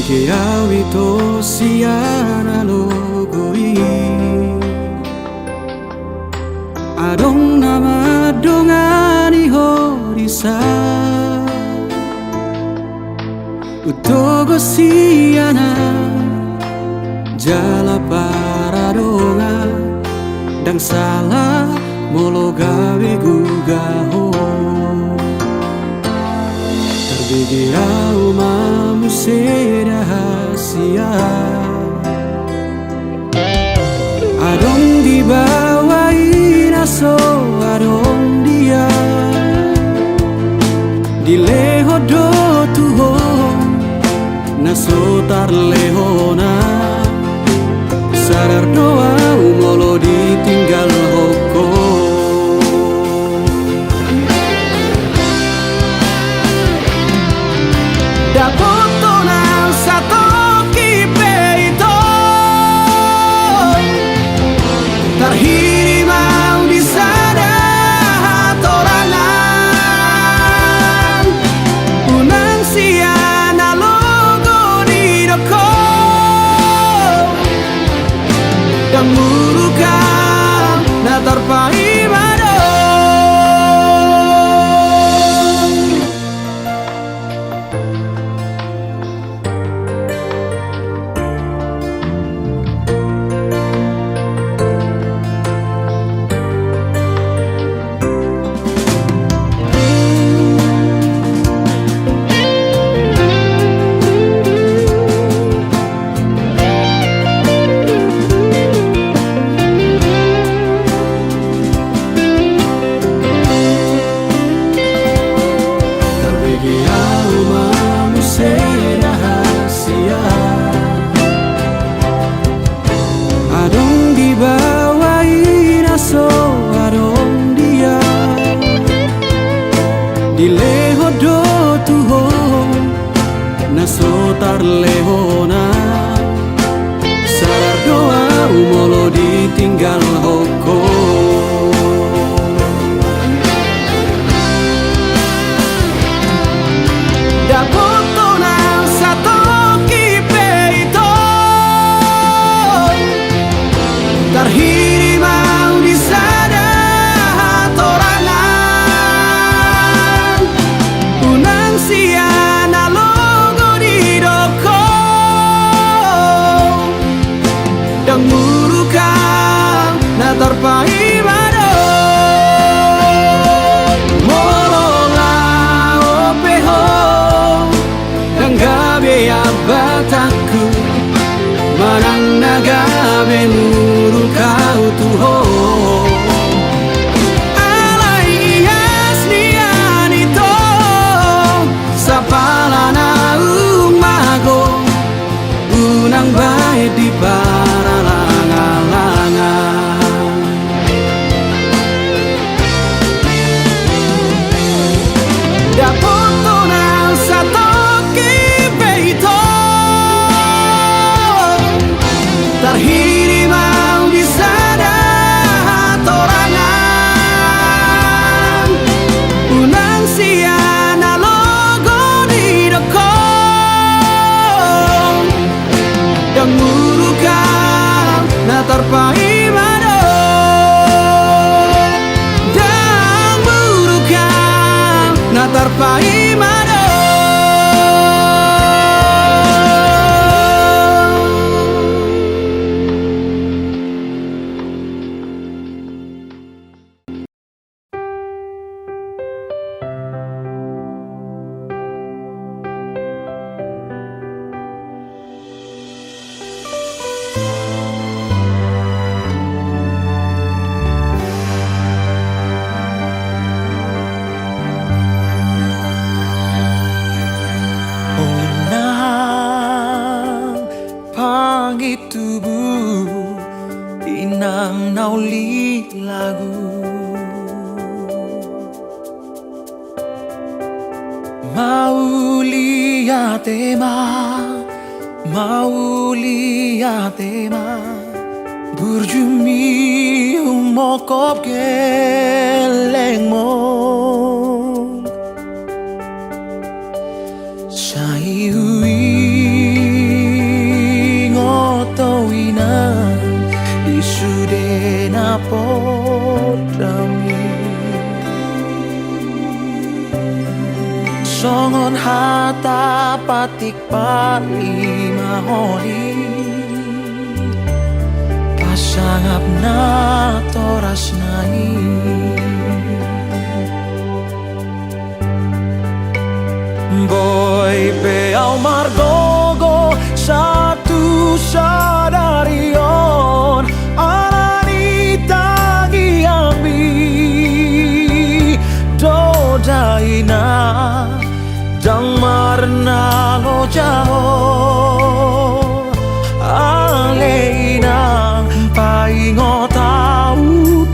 Ke awito siana logoi Adong nama dongani horisa Utogo siana Jala para donga Dang salah molo gawe gugaho Terbigirau mamu rahasia Adong dibawain aso adong dia Di leho do tuho Naso tar lehona Sadar doa umolo ditinggal hoko Dapoto na satu kipe itu Terhiri mau di sana torangan Unang siana logo di doko Dan murukan na terpahi Dileho do tuho Naso tar lehona Sadar doa umolo ditinggal hoko Dapoto na satu kipe itu Terhiri mau di sana torangan Unang siana logo di doko Dan murukan na terpahi mado Molola opeho Dan gabe abataku Manang nagabe murukau tuho Unang baik di para langan-langan Dapoto na satu kipe itu Terhiri mau di sana torangan Unang siana logo di doko Dan murukan na terpahi mado Dan murukan na terpahi mado tubuh inang nauli lagu mau lihat tema burjumi mokop geleng mo Sai hui podami songon hata patik pali mahoni pasangap na toras nai boy peau margogo satu sadarion alani tangi ambi dodaina dang marna lo jao aleina paingo tau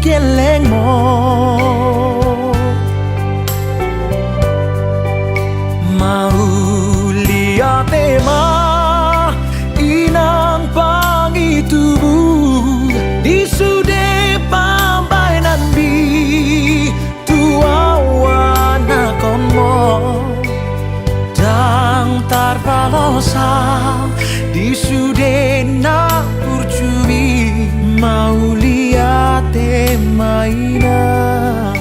keleng mo mau lihat tema inang pangitubu di sude pambai nanti tua wana konmo dang tarbalosa di sude na urjui mau lihat tema inang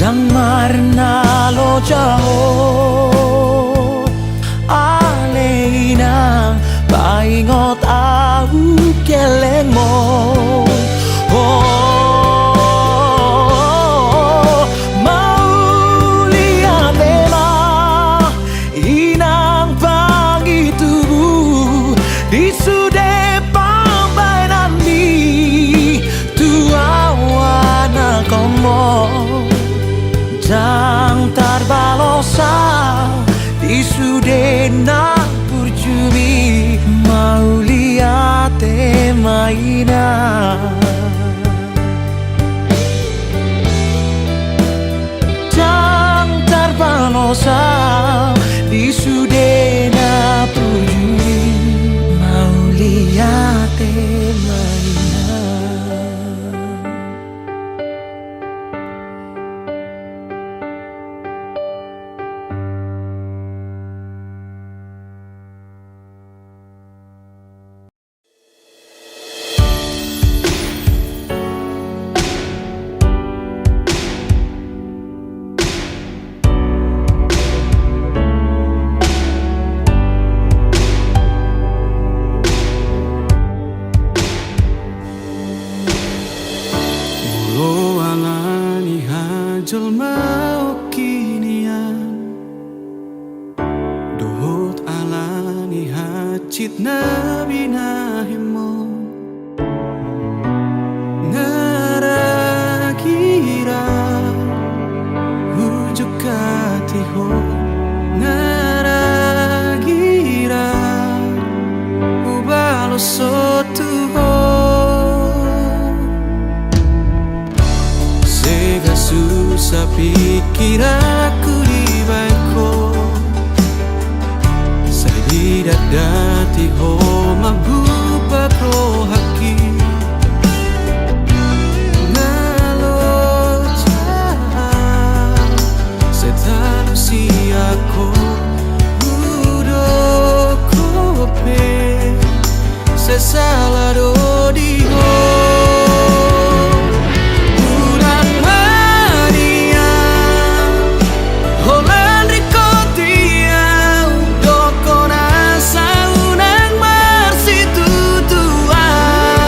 dang marna lo jao aleina paingot au keleng mo mau lihat tema inang pangitubu di sude pambai nanti tua wana komo dang tarbalosa di sude na purjumi mau lihat maina dang tarbalosa di sude na purjumi mau lihat maina. Jelma kinian dohot alani hacit nabi nahimo ngaragira hujuk katiho ngaragira ubalo sotuho sega susah pikir aku di baiko saya tidak dati ho mabupa pro haki nalo cah setalu siako udo kope sesala do di ho Doko na sa unang marsitu tuan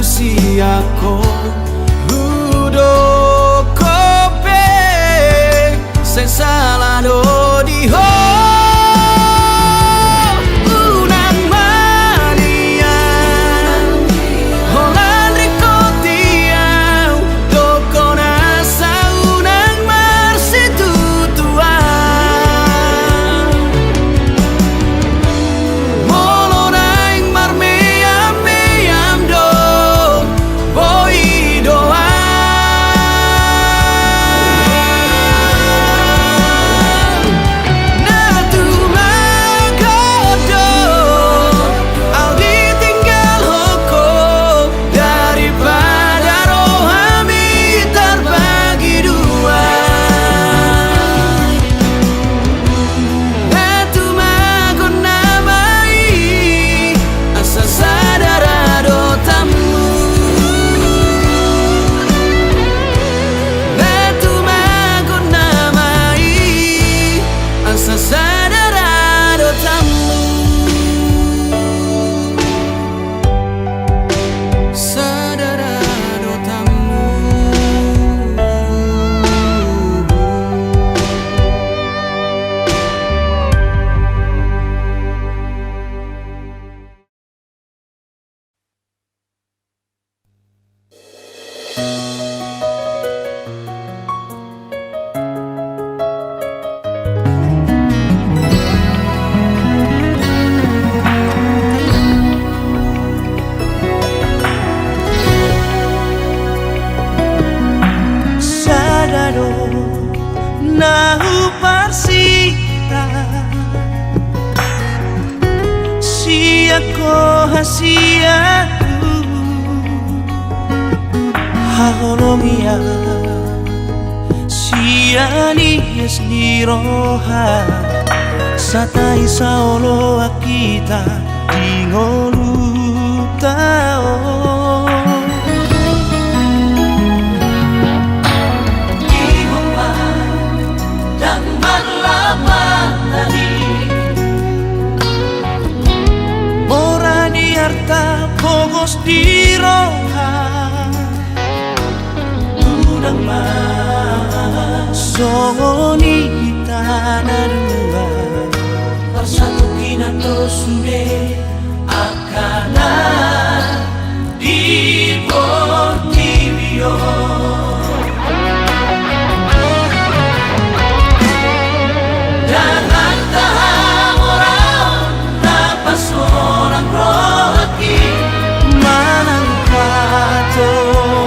manusiaku Hudokope Sing salah do diho Unang manian Holan rikotiau Doko nasa unang marsitutuan Molo naing marmeyam-meyam do Boi doa Natu magodo Au ditinggal hoko Daripada rohami terbagi dua Natu magon namai Asa sadara do tamu Natu magon namai Asa sadara do tamu Sadara do tamu Sadaro nahu parsita Siako hasiaku Haholomia Siani esniroha Satai saolo akita Dingolu tao Dan marlamatani Morani harta pogos di roha Udang songoni tanah dua Persatu kinato sude akana di Portivio Jangan tahan orang Dapat seorang rohaki Manang kato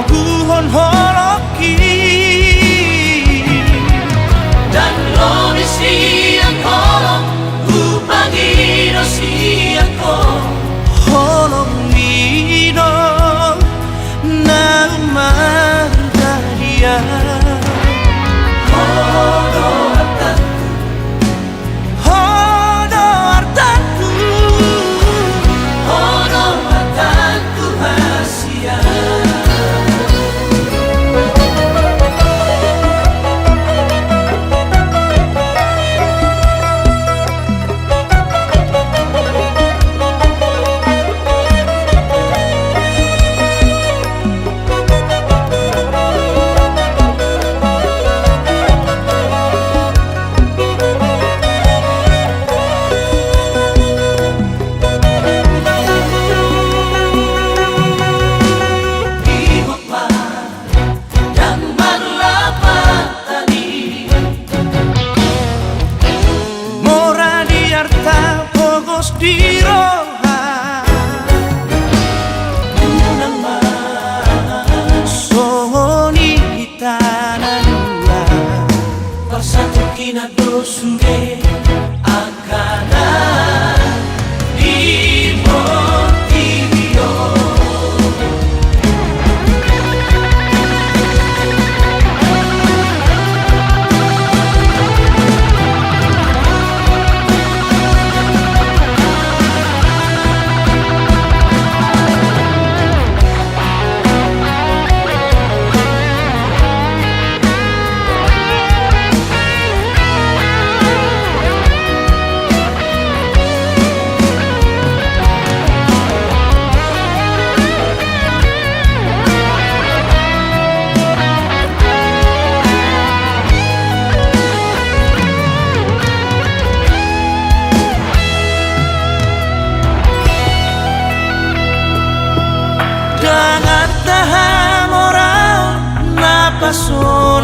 Guhon holoki Dan loni siang holong Upagi do siang ko Holong mino Nang dia di roha Unang songoni tanah dua Persatu kinado sude akana di Portivio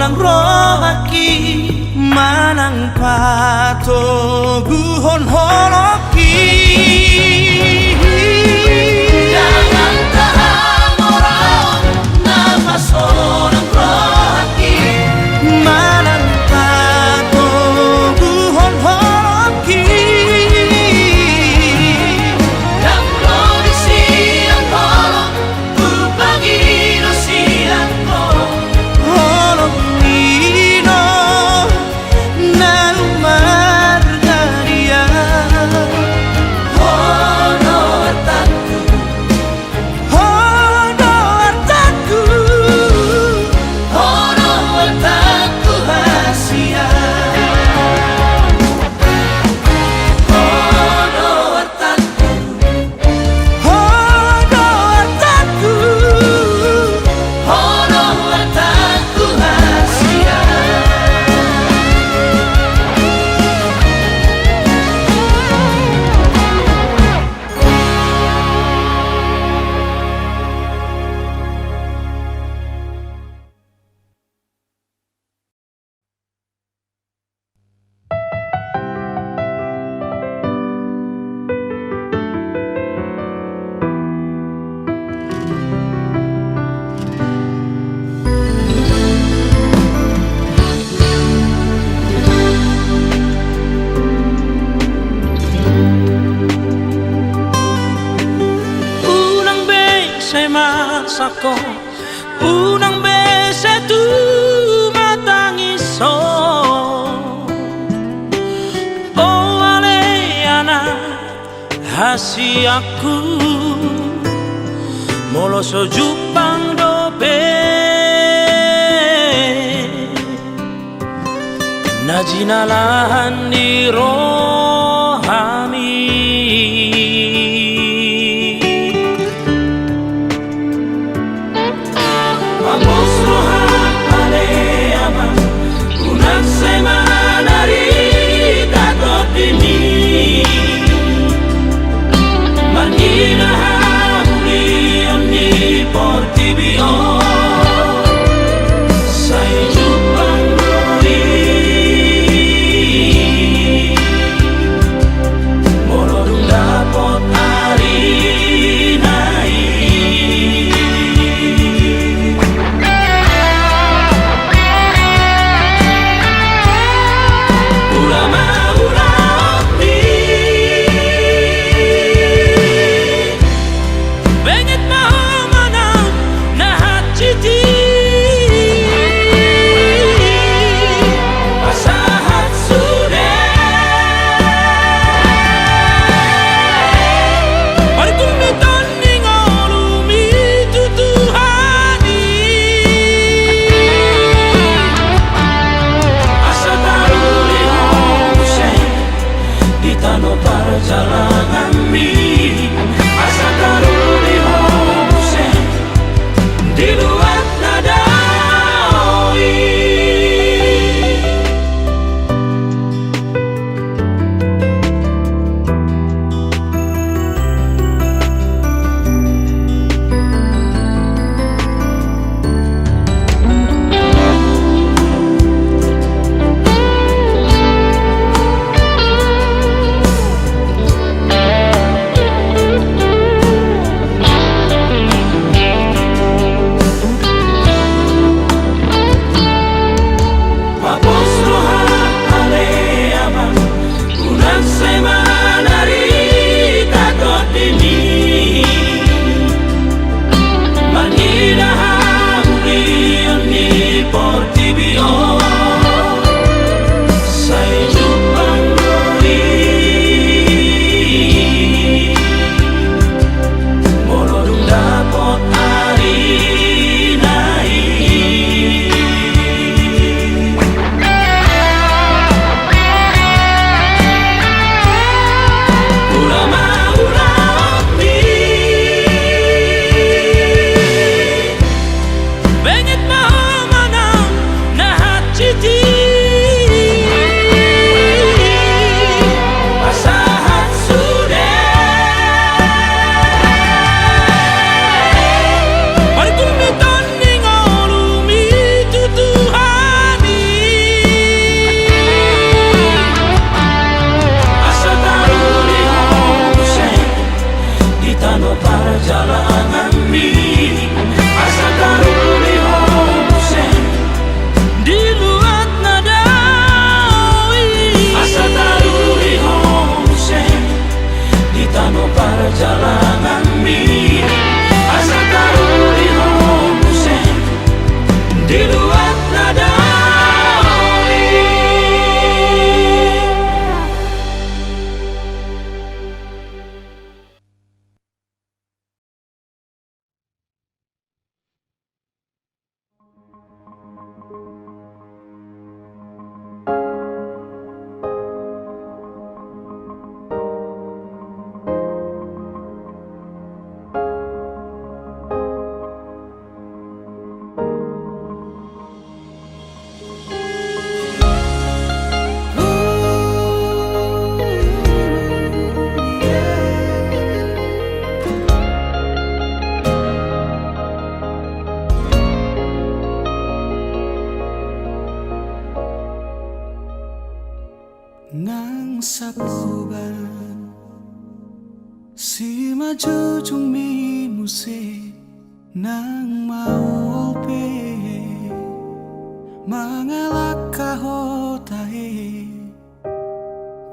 seorang rohaki manang pato buhon holoki. Jangan tahan orang nama seorang rohaki manang pato buhon holoki. Dan kondisi yang tolong berbagi siang holong nino na margaria hono artaku hasia masako unang beses tu matangiso oh aleana hasi aku moloso jupang dobe najinalahan di rohami. Vamos rohan aleama unang semana rita totimi manina huli onni portibio sai jupang doi molodung dapot nang sapuban si majujung mi musik nang mau pe mangalak kahotahe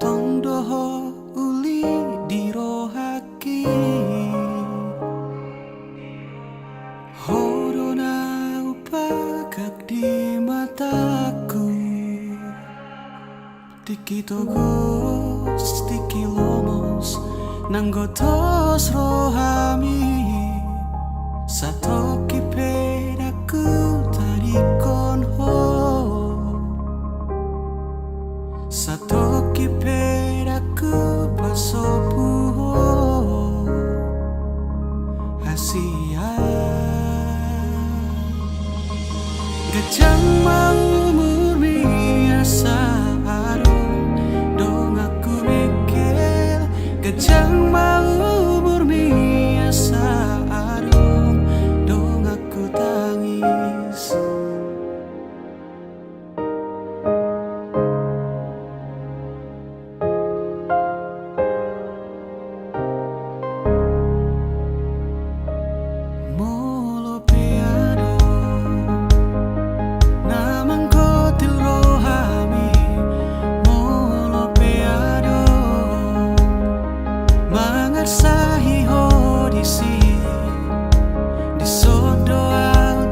tong doho uli dirohaki horona upagak di mataku tiki togos tiki lomos nanggotos rohami satoki pedaku tarikon ho satoki pedaku pasopu ho hasia gajang mau murmi asa dong aku mikir gajang mau murmi asa dong aku tangis molo peado namang kotil rohami molo peado mangarsahi hodisi di sodo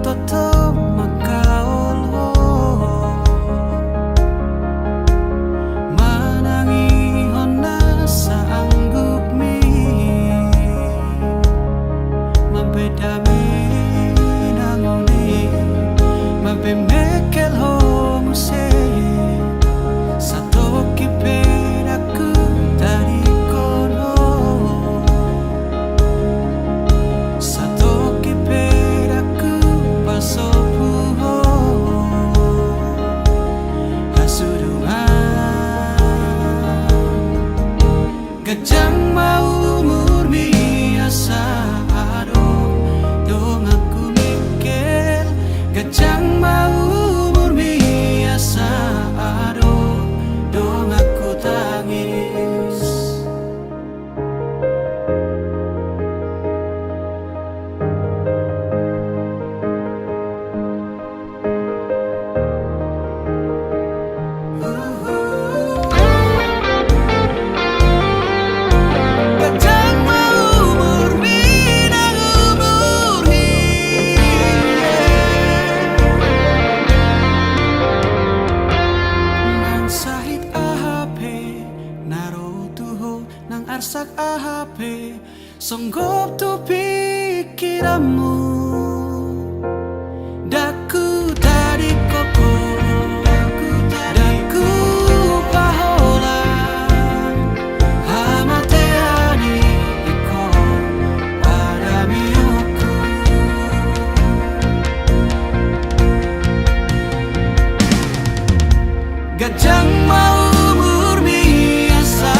toto makaol ho manangi hona sa anggup mi mabedami nangoni mabemekel ho muse satoki pedaku dari kono satoki pedaku pasopu ho hasudungan gajang mau murmi asa dong aku mikir gajang mau murmi asa dong aku tangis gajang mau murmi nang umurhi nang sahit ahape narotuho nang arsak ahape songgop tu pikiranmu daku dari koko daku pahola hamateani iko pada miyuku gajang mau murmi asa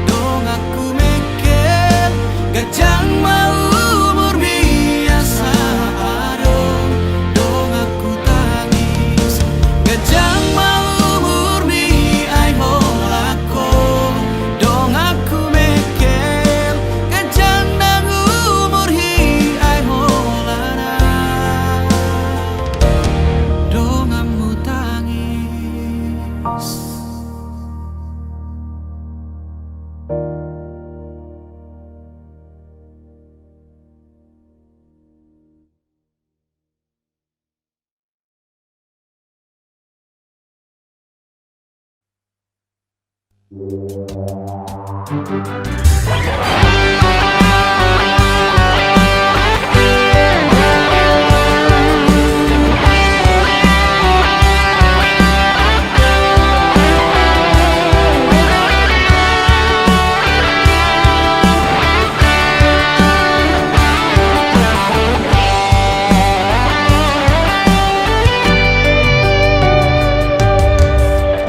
dong aku mikir gajang mau murmi asa dong aku tangis gajang mau murmi ai holako dong aku mikir gajang nang umurhi ai holana dong amu tangis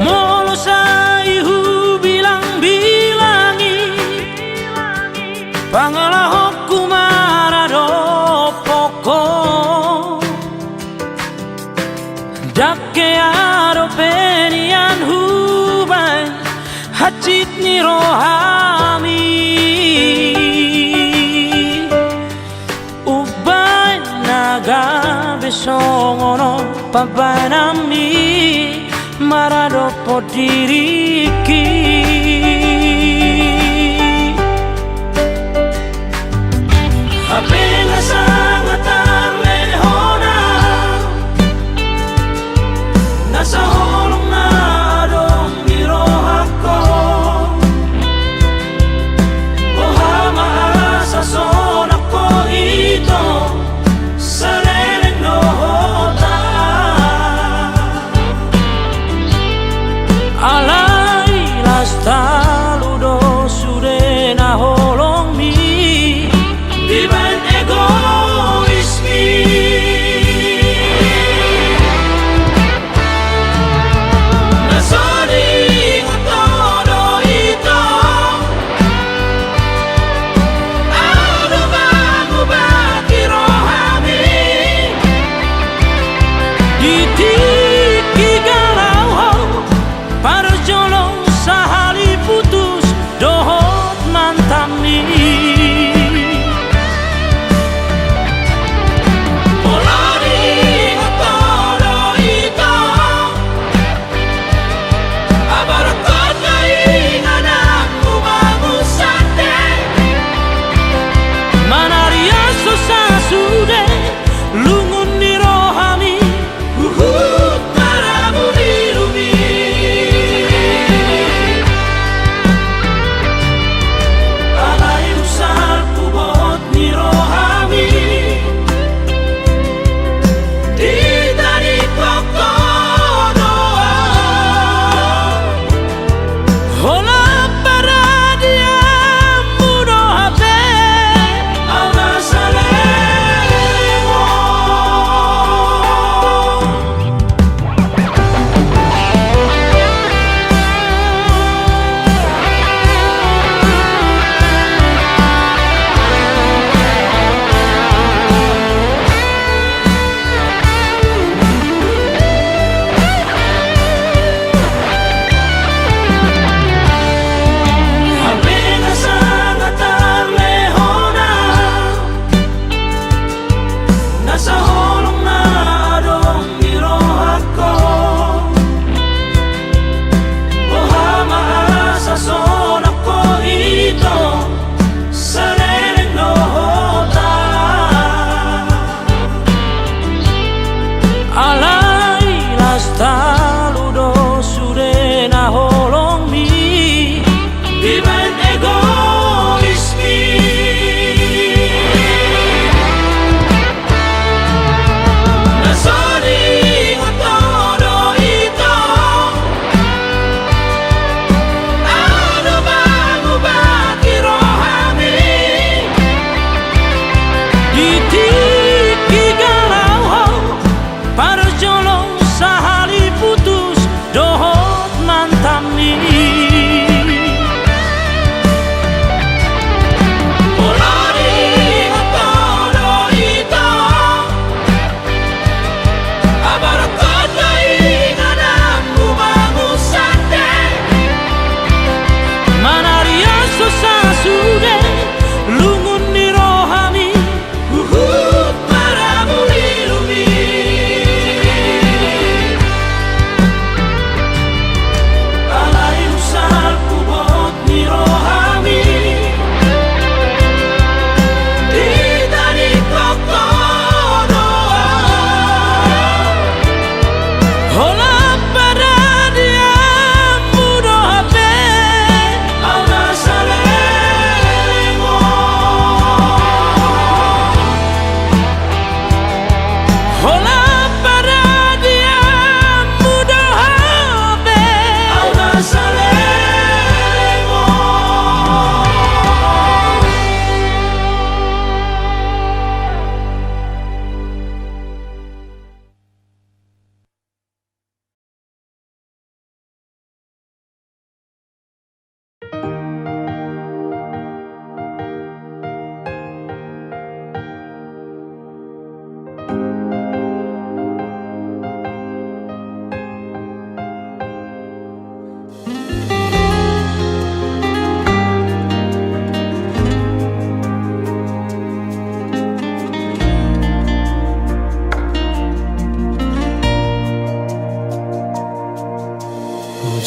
Molo saihu bilang-bilangi pangalah hukumara do poko dake aro penian hu mirohami ubay naga besongono pabanami marado podiriki apenas sangat lehona nasa holong na adong mirohako ohama sa sonako ito sareleng nohota alay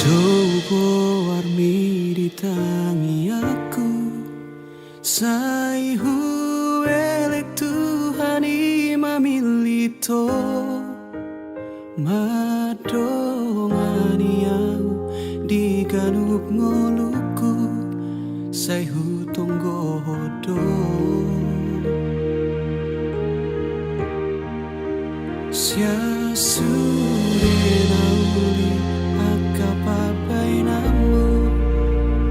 Coba warmi ditangi aku Sai huelek Tuhan imamilito Madongani au diganup ngoluku Sai hutonggo hodo Sia sure nauli akapapai namu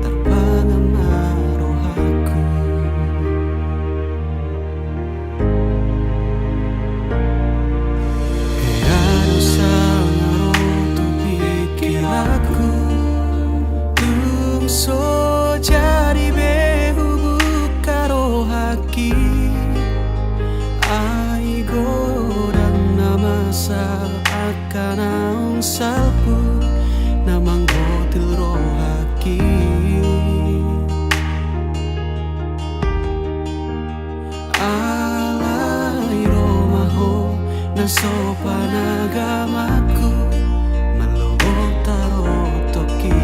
terpangan naruh aku Heano sangaro tu pikir aku Tungso jadi behu bukaro haki Aigo akan naung salpu namang gotil rohaki alai romaho na sopan agamaku malobok tarotoki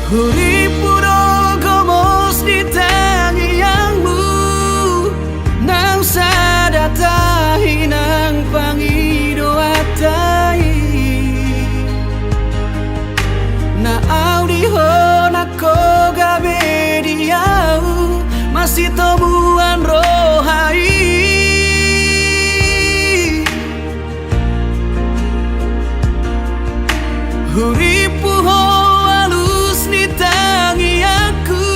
Huri puro gomos di tangi yangmu Nang sadatahi nang pangido atai Na audiho na koga bediau Masih temuan rohai Huripu ho alus ni tangi aku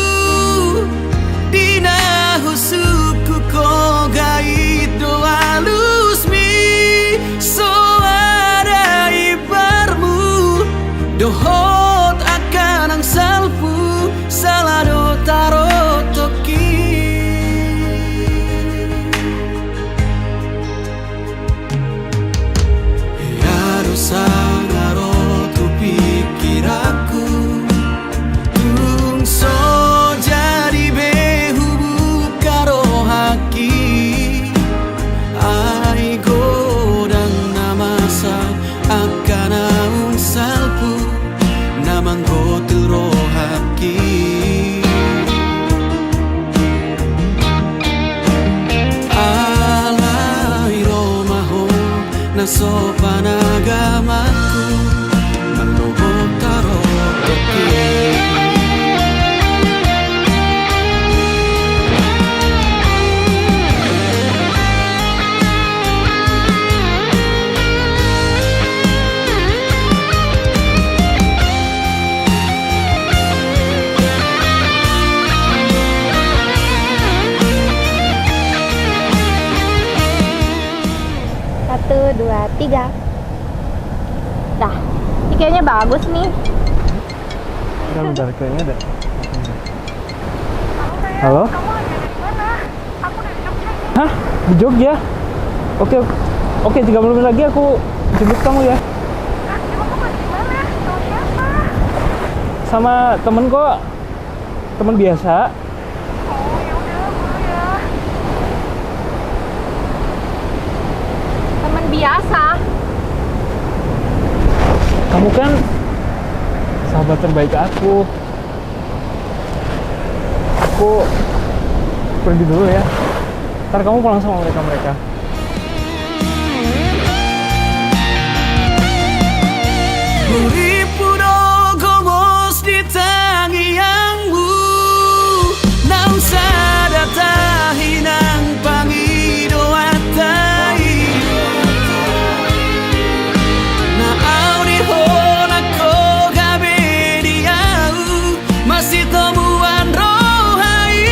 Dina husuku koga itu alus mi So ada ibarmu Dohot akan ang salpu Salado tarotoki Yaro sangaro tu pikir aku Tungso jadi behu bukaro haki Ai godang namasa akan naung salpu Namang gotil rohaki Alai romaho na sopan agamaku Malobok tarotoki Satu, dua, tiga. Dah, ini kayaknya bagus nih. Bentar, kayaknya ada. Halo? Kamu ada di mana? Aku udah di Jogja nih. Hah? Di Jogja? Oke, oke 30 menit lagi aku jemput kamu ya. Kak, emang kamu ada di mana? Sama siapa? Sama temen kok, temen biasa. Oh, ya udah, boleh ya. Teman biasa. Kamu kan sahabat terbaik aku. Aku pergi dulu ya. Ntar kamu pulang sama mereka-mereka. Huripu do gomos di tangi yangmu Nang sadatahi nang pangido atai Na audiho na koga bediau Masih temuan rohai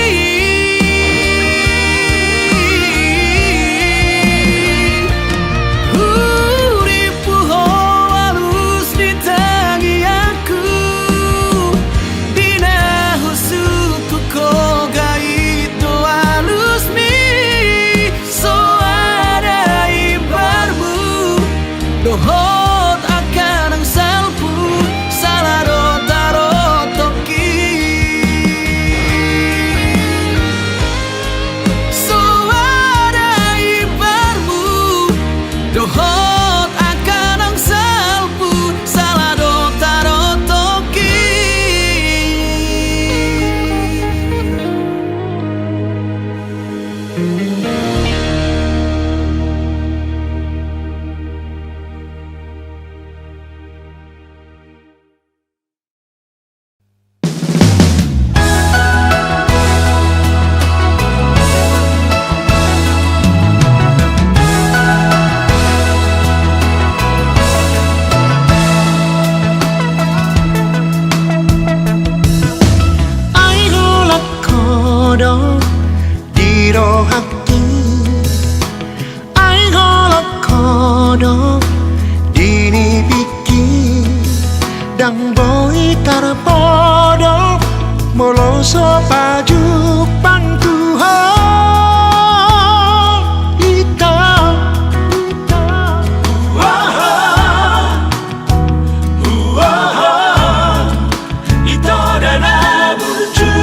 Huripu ho alus di tangi dang boy tarpodo moloso pajuk pangkuho ito Ito na nabuju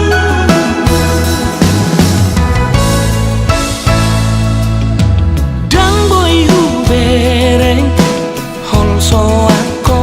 dang boy hubereng holso ako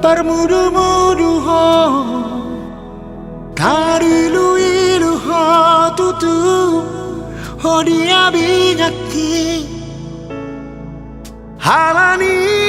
bermudu-mudu ho Karilu ilu ho tutu Ho dia binyaki Halani